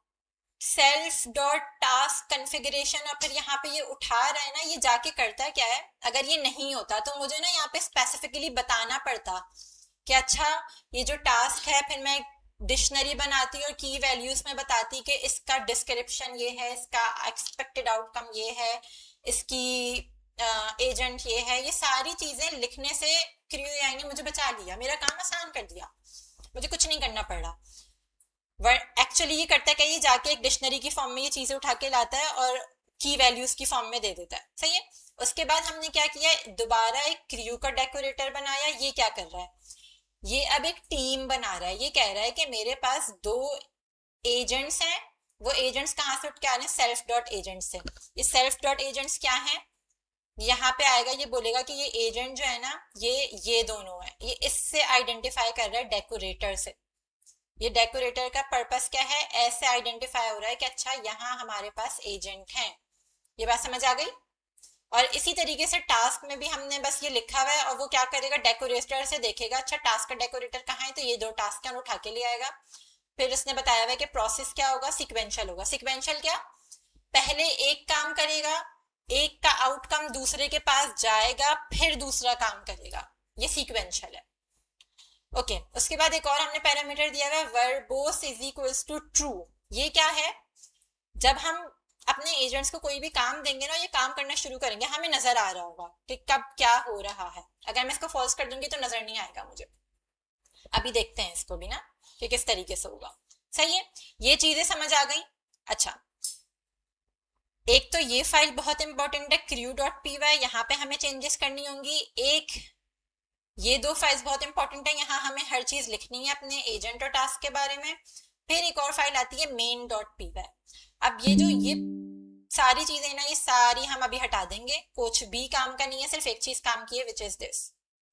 सेल्फ डॉट टास्क कॉन्फ़िगरेशन और फिर यहाँ पे ये उठा रहा है ना, ये जाके करता क्या है, अगर ये नहीं होता तो मुझे ना यहाँ पे स्पेसिफिकली बताना पड़ता कि अच्छा ये जो टास्क है, फिर मैं डिक्शनरी बनाती और की वैल्यूज में बताती कि इसका डिस्क्रिप्शन ये है, इसका एक्सपेक्टेड आउटकम ये है, इसकी एजेंट ये है। ये सारी चीजें लिखने से क्रियो एआई ने मुझे बचा लिया, मेरा काम आसान कर दिया, मुझे कुछ नहीं करना पड़ा। एक्चुअली ये करता है क्या, ये जाके एक डिक्शनरी की फॉर्म में ये चीजें उठा के लाता है और की वैल्यूज की फॉर्म में दे देता है। सही है, उसके बाद हमने क्या किया, दोबारा एक क्रियो का डेकोरेटर बनाया। ये क्या कर रहा है, ये अब एक टीम बना रहा है। ये कह रहा है कि मेरे पास दो एजेंट्स हैं, वो एजेंट्स कहाँ से उठ के आ रहे हैं, सेल्फ डॉट एजेंट से। ये सेल्फ डॉट एजेंट्स क्या है, यहाँ पे आएगा, ये बोलेगा कि ये एजेंट जो है ना, ये दोनों है, ये इससे आइडेंटिफाई कर रहा है डेकोरेटर से। ये डेकोरेटर का पर्पस क्या है, ऐसे आइडेंटिफाई हो रहा है कि अच्छा यहाँ हमारे पास एजेंट हैं। ये बात समझ आ गई। और इसी तरीके से टास्क में भी हमने बस ये लिखा हुआ है, और वो क्या करेगा, डेकोरेटर से देखेगा अच्छा टास्क का डेकोरेटर कहाँ है, तो ये दो टास्क है उठा के ले आएगा। फिर उसने बताया हुआ है कि प्रोसेस क्या होगा, सिक्वेंशियल होगा। सिक्वेंशियल क्या, पहले एक काम करेगा, एक का आउटकम दूसरे के पास जाएगा, फिर दूसरा काम करेगा, ये सीक्वेंशियल है। ओके, उसके बाद एक और हमने पैरामीटर दिया हुआ है, verbose is equals to true. ये क्या है, जब हम अपने एजेंट्स को कोई भी काम देंगे ना, ये काम करना शुरू करेंगे, हमें नजर आ रहा होगा कि कब क्या हो रहा है। अगर मैं इसको फॉल्स कर दूंगी तो नजर नहीं आएगा मुझे। अभी देखते हैं इसको भी ना कि किस तरीके से होगा। सही है, ये चीजें समझ आ गई। अच्छा, एक तो ये फाइल बहुत इंपॉर्टेंट है crew.py, यहाँ पे हमें चेंजेस करनी होंगी। एक ये दो फाइल्स बहुत इंपॉर्टेंट है, यहाँ हमें हर चीज लिखनी है अपने एजेंट और टास्क के बारे में। फिर एक और फाइल आती है main.py। अब ये सारी चीजें ना, ये सारी हम अभी हटा देंगे, कुछ भी काम का नहीं है, सिर्फ एक चीज काम की है विच इज दिस।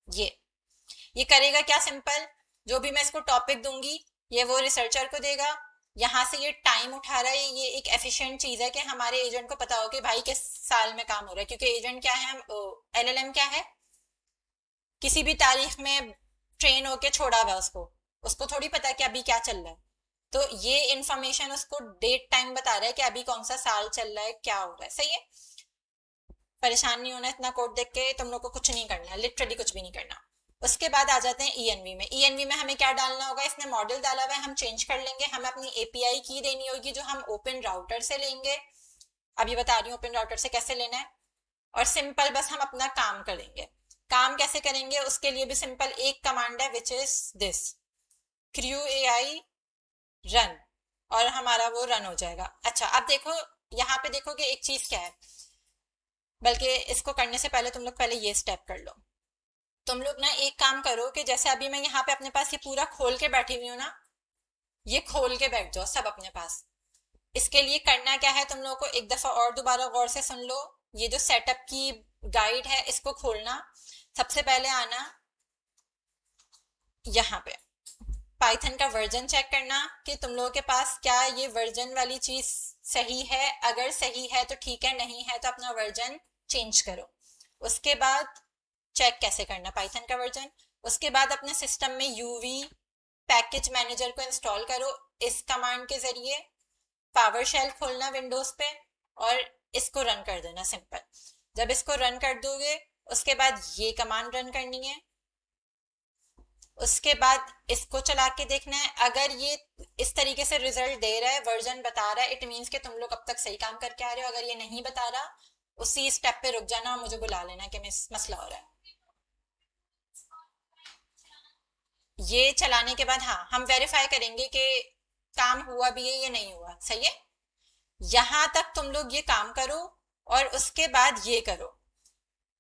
ये करेगा क्या, सिंपल, जो भी मैं इसको टॉपिक दूंगी ये वो रिसर्चर को देगा, यहाँ से ये टाइम उठा रहा है, ये एक एफिशिएंट चीज है कि हमारे एजेंट को पता हो कि भाई किस साल में काम हो रहा है, क्योंकि एजेंट क्या है, एलएलएम क्या है, किसी भी तारीख में ट्रेन होके छोड़ा हुआ है उसको, उसको थोड़ी पता है कि अभी क्या चल रहा है। तो ये इंफॉर्मेशन उसको डेट टाइम बता रहा है कि अभी कौन सा साल चल रहा है, क्या हो रहा है। सही है, परेशान नहीं होना इतना कोड देख के, तुम लोग को कुछ नहीं करना, लिटरली कुछ भी नहीं करना। उसके बाद आ जाते हैं ईएनवी में। ईएनवी में हमें क्या डालना होगा, इसने मॉडल डाला हुआ है, हम चेंज कर लेंगे। हमें अपनी एपीआई की देनी होगी जो हम ओपन राउटर से लेंगे, अभी बता रही हूँ ओपन राउटर से कैसे लेना है। और सिंपल बस हम अपना काम करेंगे। काम कैसे करेंगे, उसके लिए भी सिंपल एक कमांड है, which is this crew AI run, और हमारा वो रन हो जाएगा। अच्छा अब देखो, यहाँ पे देखोगे एक चीज क्या है, बल्कि इसको करने से पहले तुम लोग पहले ये स्टेप कर लो। तुम लोग ना एक काम करो कि जैसे अभी मैं यहाँ पे अपने पास ये पूरा खोल के बैठी हुई हूँ ना, ये खोल के बैठ जाओ सब अपने पास। इसके लिए करना क्या है, तुम लोगों को एक दफा और दोबारा गौर से सुन लो। ये जो सेटअप की गाइड है इसको खोलना, सबसे पहले आना यहाँ पे पाइथन का वर्जन चेक करना कि तुम लोगों के पास क्या ये वर्जन वाली चीज सही है। अगर सही है तो ठीक है, नहीं है तो अपना वर्जन चेंज करो। उसके बाद चेक कैसे करना पाइथन का वर्जन, उसके बाद अपने सिस्टम में यूवी पैकेज मैनेजर को इंस्टॉल करो इस कमांड के जरिए। पावर शेल खोलना विंडोज पे और इसको रन कर देना सिंपल। जब इसको रन कर दोगे उसके बाद ये कमांड रन करनी है। उसके बाद इसको चला के देखना है, अगर ये इस तरीके से रिजल्ट दे रहा है, वर्जन बता रहा है, इट मीन्स कि तुम लोग अब तक सही काम करके आ रहे हो। अगर ये नहीं बता रहा, उसी स्टेप पे रुक जाना और मुझे बुला लेना कि मसला हो रहा है। ये चलाने के बाद हाँ हम वेरीफाई करेंगे कि काम हुआ भी है या नहीं हुआ। सही है, यहां तक तुम लोग ये काम करो और उसके बाद ये करो।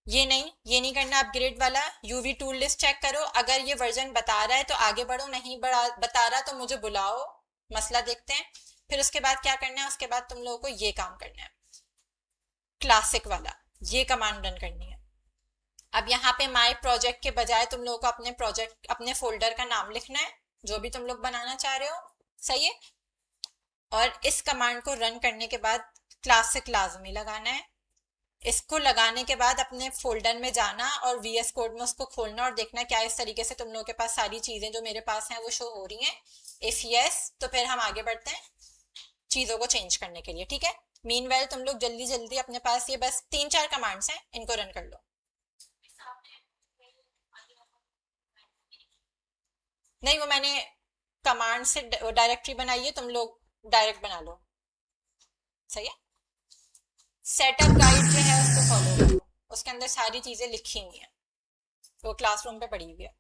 ये नहीं करना अपग्रेड वाला। यूवी टूल लिस्ट चेक करो, अगर ये वर्जन बता रहा है तो आगे बढ़ो, नहीं बता रहा तो मुझे बुलाओ, मसला देखते हैं। फिर उसके बाद क्या करना है, उसके बाद तुम लोगों को ये काम करना है, क्लासिक वाला, ये कमांड रन करनी है। अब यहाँ पे माय प्रोजेक्ट के बजाय तुम लोगों को अपने प्रोजेक्ट अपने फोल्डर का नाम लिखना है जो भी तुम लोग बनाना चाह रहे हो। सही है, और इस कमांड को रन करने के बाद क्लासिक लाजमी लगाना है। इसको लगाने के बाद अपने फोल्डर में जाना और वीएस कोड में उसको खोलना और देखना क्या इस तरीके से तुम लोगों के पास सारी चीजें जो मेरे पास हैं वो शो हो रही हैं। इफ यस तो फिर हम आगे बढ़ते हैं चीजों को चेंज करने के लिए। ठीक है, मीनवाइल तुम लोग जल्दी जल्दी अपने पास ये बस 3-4 कमांड्स हैं, इनको रन कर लो। नहीं, वो मैंने कमांड से डायरेक्टरी बनाई है, तुम लोग डायरेक्ट बना लो। सही है, सेटअप गाइड जो है उसको फॉलो करो, उसके अंदर सारी चीजें लिखी हुई हैं, वो क्लासरूम पे पड़ी हुई है।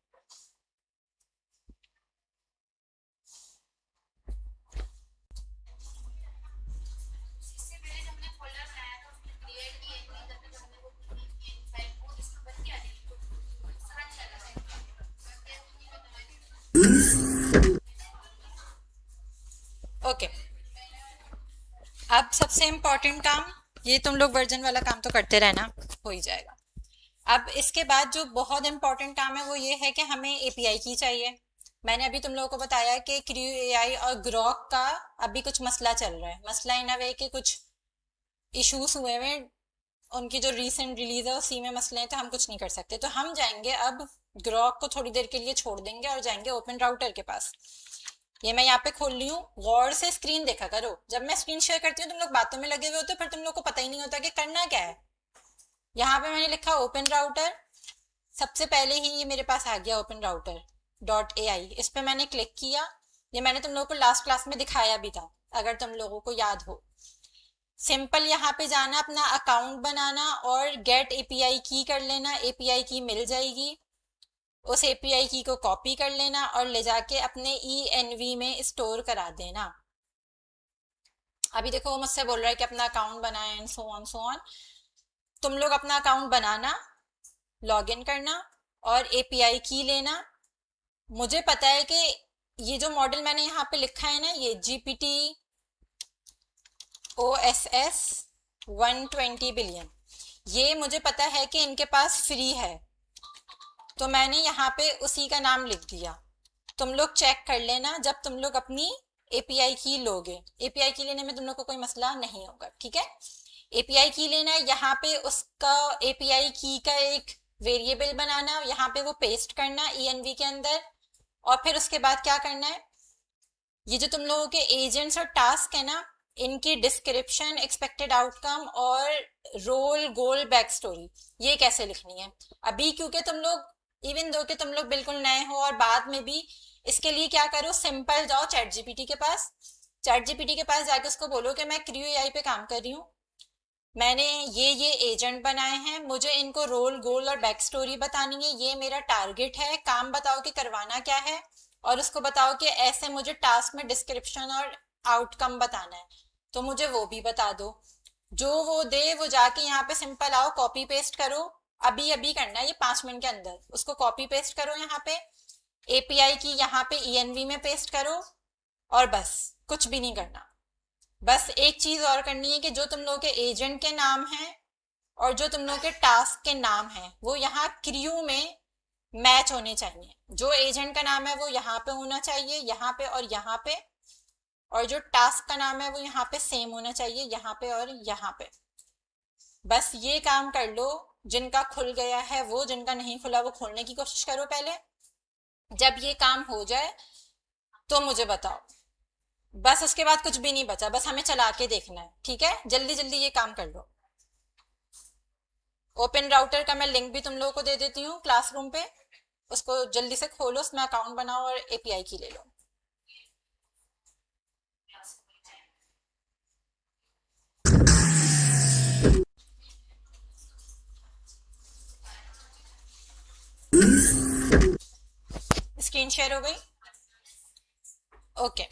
ओके, अब सबसे इम्पोर्टेंट काम, ये तुम लोग वर्जन वाला काम तो करते रहना, हो ही जाएगा। अब इसके बाद जो बहुत इंपॉर्टेंट काम है वो ये है कि हमें एपीआई की चाहिए। मैंने अभी तुम लोगों को बताया कि क्रू एआई और ग्रॉक का अभी कुछ मसला चल रहा है। मसला इन अ वे कि कुछ इश्यूज हुए हुए, उनकी जो रीसेंट रिलीज है उसी में मसले हैं, तो हम कुछ नहीं कर सकते। तो हम जाएंगे अब ग्रॉक को थोड़ी देर के लिए छोड़ देंगे और जाएंगे ओपन राउटर के पास। ये मैं यहाँ पे खोल ली हूँ, गौर से स्क्रीन देखा करो। जब मैं स्क्रीन शेयर करती हूँ तुम लोग बातों में लगे हुए होते हो, फिर तुम लोग को पता ही नहीं होता कि करना क्या है। यहाँ पे मैंने लिखा ओपन राउटर, सबसे पहले ही ये मेरे पास आ गया ओपन राउटर डॉट ए आई। इस पे मैंने क्लिक किया, ये मैंने तुम लोगों को लास्ट क्लास में दिखाया भी था अगर तुम लोगों को याद हो। सिंपल यहाँ पे जाना, अपना अकाउंट बनाना और गेट एपीआई की कर लेना। एपीआई की मिल जाएगी, उस एपीआई की को कॉपी कर लेना और ले जाके अपने ईएनवी में स्टोर करा देना। अभी देखो वो मुझसे बोल रहा है कि अपना अकाउंट बनाए and so on so on. तुम लोग अपना अकाउंट बनाना, लॉगिन करना और एपीआई की लेना। मुझे पता है कि ये जो मॉडल मैंने यहाँ पे लिखा है ना, ये जीपीटी OSS 120 बिलियन, ये मुझे पता है कि इनके पास फ्री है, तो मैंने यहाँ पे उसी का नाम लिख दिया। तुम लोग चेक कर लेना जब तुम लोग अपनी एपीआई की लोगे। एपीआई की लेने में तुम लोग को कोई मसला नहीं होगा, ठीक है। एपीआई की लेना है, यहाँ पे उसका एपीआई की का एक वेरिएबल बनाना, यहाँ पे वो पेस्ट करना env के अंदर। और फिर उसके बाद क्या करना है, ये जो तुम लोगों के एजेंट्स और टास्क है ना, इनकी डिस्क्रिप्शन, एक्सपेक्टेड आउटकम और रोल गोल बैक स्टोरी, ये कैसे लिखनी है। अभी क्योंकि तुम लोग इवन दो कि तुम लोग बिल्कुल नए हो, और बाद में भी, इसके लिए क्या करो, सिंपल जाओ चैट जीपीटी के पास। चैट जीपीटी के पास जाके उसको बोलो कि मैं क्रियो एआई पे काम कर रही हूँ, मैंने ये एजेंट बनाए हैं, मुझे इनको रोल गोल और बैक स्टोरी बतानी है, ये मेरा टारगेट है, काम बताओ कि करवाना क्या है, और उसको बताओ कि ऐसे मुझे टास्क में डिस्क्रिप्शन और आउटकम बताना है, तो मुझे वो भी बता दो। जो वो दे वो जाके यहाँ पे सिंपल आओ, कॉपी पेस्ट करो। अभी अभी करना है ये 5 मिनट के अंदर, उसको कॉपी पेस्ट करो यहाँ पे, एपीआई की यहाँ पे env में पेस्ट करो, और बस कुछ भी नहीं करना। बस एक चीज और करनी है कि जो तुम लोगों के एजेंट के नाम हैं और जो तुम लोगों के टास्क के नाम हैं वो यहाँ क्रियू में मैच होने चाहिए। जो एजेंट का नाम है वो यहाँ पे होना चाहिए, यहाँ पे और यहाँ पे, और जो टास्क का नाम है वो यहाँ पे सेम होना चाहिए, यहाँ पे और यहाँ पे। बस ये काम कर लो। जिनका खुल गया है वो, जिनका नहीं खुला वो खोलने की कोशिश करो पहले। जब ये काम हो जाए तो मुझे बताओ। बस उसके बाद कुछ भी नहीं बचा, बस हमें चला के देखना है, ठीक है। जल्दी जल्दी ये काम कर लो। ओपन राउटर का मैं लिंक भी तुम लोगों को दे देती हूँ क्लासरूम पे, उसको जल्दी से खोलो, उसमें अकाउंट बनाओ और एपीआई की ले लो। स्क्रीन शेयर हो गई? ओके।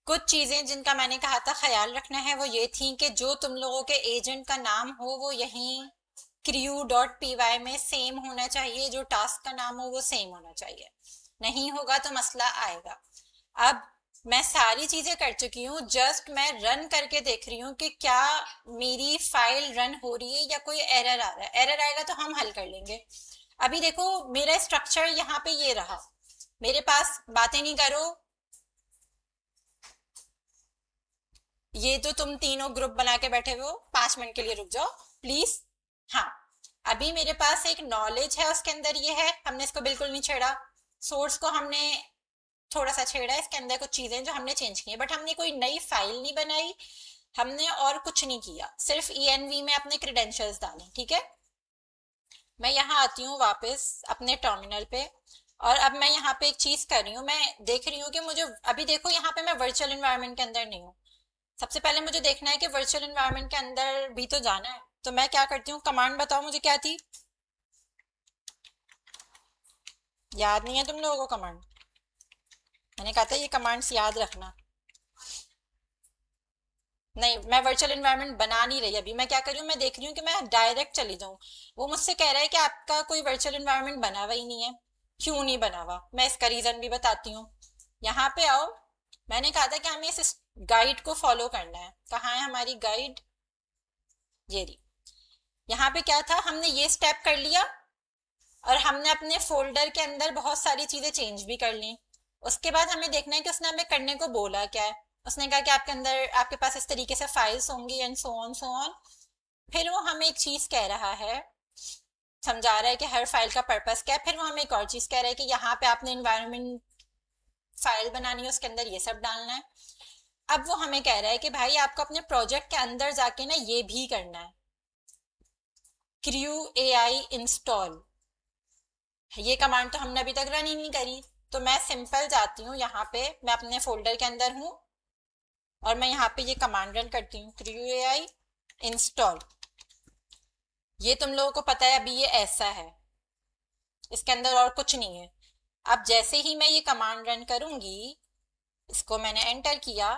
कुछ चीजें जिनका मैंने कहा था ख्याल रखना है वो ये थी कि जो तुम लोगों के एजेंट का नाम हो वो यहीं crew.py में सेम होना चाहिए, जो टास्क का नाम हो वो सेम होना चाहिए, नहीं होगा तो मसला आएगा। अब मैं सारी चीजें कर चुकी हूँ, जस्ट मैं रन करके देख रही हूँ कि क्या मेरी फाइल रन हो रही है या कोई एरर आ रहा है। एरर आएगा तो हम हल कर लेंगे। अभी देखो मेरा स्ट्रक्चर यहाँ पे ये रहा, मेरे पास बातें नहीं करो, ये तो तुम तीनों ग्रुप बना के बैठे हुए हो, 5 मिनट के लिए रुक जाओ प्लीज। हाँ, अभी मेरे पास एक नॉलेज है, उसके अंदर ये है, हमने इसको बिल्कुल नहीं छेड़ा। सोर्स को हमने थोड़ा सा छेड़ा, इसके अंदर कुछ चीजें जो हमने चेंज की है, बट हमने कोई नई फाइल नहीं बनाई, हमने और कुछ नहीं किया, सिर्फ env में अपने क्रेडेंशियल्स डाले, ठीक है। मैं यहाँ आती हूँ वापस अपने टर्मिनल पे, और अब मैं यहाँ पे एक चीज कर रही हूँ, मैं देख रही हूँ कि मुझे अभी देखो यहाँ पे मैं वर्चुअल इन्वायरमेंट के अंदर नहीं हूँ। सबसे पहले मुझे देखना है कि वर्चुअल इन्वायरमेंट के अंदर भी तो जाना है, तो मैं क्या करती हूँ, कमांड बताओ मुझे क्या थी, याद नहीं है तुम लोगों को कमांड? मैंने कहा था ये कमांड्स याद रखना। नहीं, मैं वर्चुअल इन्वायरमेंट बना नहीं रही, अभी मैं क्या कर रही हूँ, मैं देख रही हूँ कि मैं डायरेक्ट चली जाऊँ। वो मुझसे कह रहा है कि आपका कोई वर्चुअल इन्वायरमेंट बना हुआ ही नहीं है। क्यों नहीं बना हुआ, मैं इसका रीजन भी बताती हूँ। यहाँ पे आओ, मैंने कहा था कि हमें इस गाइड को फॉलो करना है। कहाँ है हमारी गाइड, ये रही। यहाँ पे क्या था, हमने ये स्टेप कर लिया और हमने अपने फोल्डर के अंदर बहुत सारी चीजें चेंज भी कर ली। उसके बाद हमें देखना है कि उसने हमें करने को बोला क्या है। उसने कहा कि आपके अंदर, आपके पास इस तरीके से फाइल्स होंगी and so on so on. फिर वो हमें एक चीज कह रहा है, समझा रहा है कि हर फाइल का पर्पस क्या है। फिर वो हमें एक और चीज कह रहा है कि यहाँ पे आपने इन्वायरमेंट फाइल बनानी है, उसके अंदर ये सब डालना है। अब वो हमें कह रहा है कि भाई आपको अपने प्रोजेक्ट के अंदर जाके ना ये भी करना है, क्रू एआई इंस्टॉल। ये कमांड तो हमने अभी तक रन ही नहीं करी, तो मैं सिंपल जाती हूँ यहाँ पे, मैं अपने फोल्डर के अंदर हूँ और मैं यहाँ पे ये कमांड रन करती हूँ, क्रू एआई इंस्टॉल। ये तुम लोगों को पता है अभी ये ऐसा है, इसके अंदर और कुछ नहीं है। अब जैसे ही मैं ये कमांड रन करूंगी, इसको मैंने एंटर किया,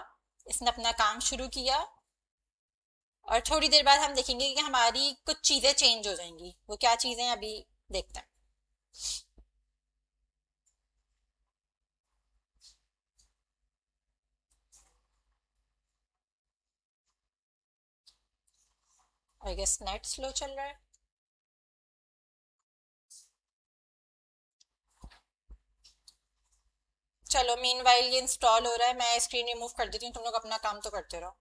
इसने अपना काम शुरू किया, और थोड़ी देर बाद हम देखेंगे कि हमारी कुछ चीजें चेंज हो जाएंगी। वो क्या चीजें अभी देखते हैं। आई गेस नेट स्लो चल रहा है। चलो मीनवाइल ये इंस्टॉल हो रहा है, मैं स्क्रीन रिमूव कर देती हूँ, तुम लोग अपना काम तो करते रहो,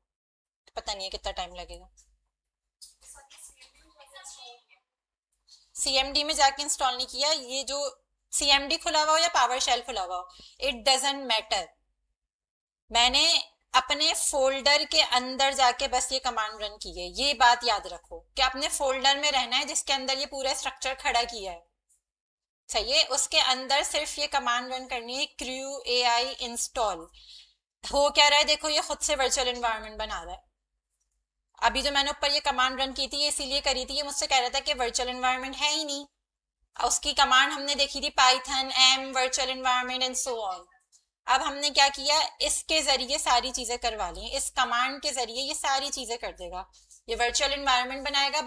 पता नहीं है कितना टाइम लगेगा। सीएमडी में जाके इंस्टॉल नहीं किया, ये जो सीएमडी खुला हुआ हो या पावर शेल खुला हुआ हो, इट डजेंट मैटर। मैंने अपने फोल्डर के अंदर जाके बस ये कमांड रन की है, ये बात याद रखो कि आपने फोल्डर में रहना है जिसके अंदर ये पूरा स्ट्रक्चर खड़ा किया है, सही है, उसके अंदर सिर्फ ये कमांड रन करनी है, क्रू ए आई इंस्टॉल। हो क्या रहा है देखो, ये खुद से वर्चुअल एनवायरनमेंट बना रहा है। अभी जो मैंने ऊपर ये कमांड रन की थी, ये इसीलिए करी थी, ये मुझसे कह रहा था कि वर्चुअल एनवायरनमेंट है ही नहीं। उसकी कमांड हमने देखी थी, Python M virtual environment and so on. अब हमने क्या किया, इसके जरिए सारी चीजें करवा ली, इस कमांड के जरिए ये सारी चीजें कर देगा, ये वर्चुअल एनवायरनमेंट बनाएगा।